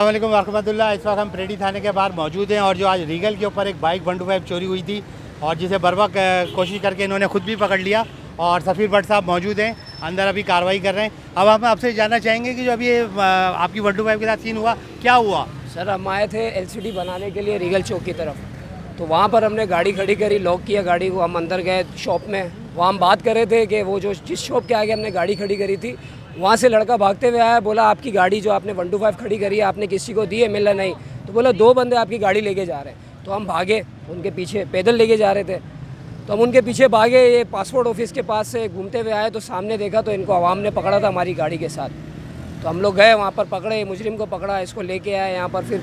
अस्सलामुअलैकुम वरहमतुल्लाह। इस वक्त हम प्रेडी थाने के बाहर मौजूद हैं और जो आज रीगल के ऊपर एक बाइक 125 चोरी हुई थी और जिसे बर वक्त कोशिश करके इन्होंने खुद भी पकड़ लिया और सफ़ीर भट्ट साहब मौजूद हैं, अंदर अभी कार्रवाई कर रहे हैं। अब हम आपसे जानना चाहेंगे कि जो अभी ये आपकी 125 के साथ सीन हुआ, क्या हुआ? सर हम आए थे एलसीडी बनाने के लिए रीगल चौक की तरफ, तो वहाँ पर हमने गाड़ी खड़ी करी, लॉक किया गाड़ी को, हम अंदर गए शॉप में। वहाँ हम बात कर रहे थे कि वो जो जिस शॉप के आगे हमने गाड़ी खड़ी करी थी, वहाँ से लड़का भागते हुए आया, बोला आपकी गाड़ी जो आपने 125 खड़ी करी है आपने किसी को दी है? मिला नहीं। तो बोला 2 बंदे आपकी गाड़ी लेके जा रहे हैं। तो हम भागे उनके पीछे, पैदल लेके जा रहे थे, तो हम उनके पीछे भागे। ये पासपोर्ट ऑफिस के पास से घूमते हुए आए तो सामने देखा तो इनको आवाम ने पकड़ा था हमारी गाड़ी के साथ। तो हम लोग गए वहाँ पर, पकड़े मुजरिम को, पकड़ा, इसको लेके आए यहाँ पर। फिर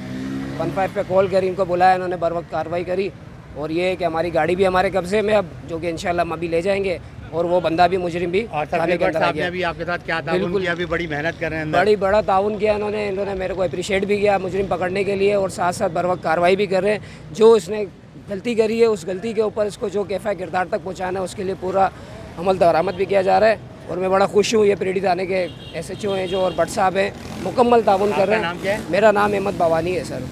15 पे कॉल करी, इनको बुलाया, इन्होंने बर वक्त कार्रवाई करी। और ये है कि हमारी गाड़ी भी हमारे कब्जे में अब, जो कि इंशाल्लाह हम अभी ले जाएंगे, और वो बंदा भी, मुजरिम भी थाने के अंदर आ गया। भी आपके साथ क्या ताउन किया? अभी बड़ी मेहनत कर रहे हैं, बड़ा ताउन किया इन्होंने मेरे को अप्रिशिएट भी किया मुजरिम पकड़ने के लिए, और साथ साथ बर वक्त कार्रवाई भी कर रहे हैं। जो इसने गलती करी है उस गलती के ऊपर इसको जो कैफा किरदार तक पहुँचाना है उसके लिए पूरा अमल दरामद भी किया जा रहा है। और मैं बड़ा खुश हूँ, ये प्रेडी थाने के SHO हैं जो, और भट्ट साहब हैं, मुकम्मल ताउन कर रहे हैं। नाम क्या है? मेरा नाम अहमद भवानी है सर।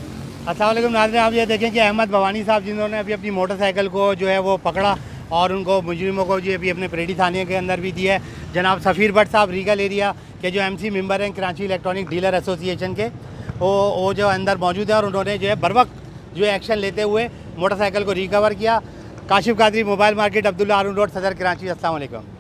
अस्सलाम वालेकुम नाज़रीन, आप ये देखें कि अहमद भवानी साहब जिन्होंने अभी अपनी मोटरसाइकिल को जो है वो पकड़ा और उनको मुजरिमों को जो अभी अपने प्रेडी थाने के अंदर भी दिया है। जनाब सफ़ीर भट्ट साहब रीगल एरिया के जो MC मेंबर हैं कराची इलेक्ट्रॉनिक डीलर एसोसिएशन के, वो जो अंदर मौजूद है और उन्होंने जो है बर वक्त जो एक्शन लेते हुए मोटरसाइकिल को रिकवर किया। काशिफ कादरी, मोबाइल मार्केट, अब्दुल्ला हारून रोड, सदर कराची। अस्सलाम वालेकुम।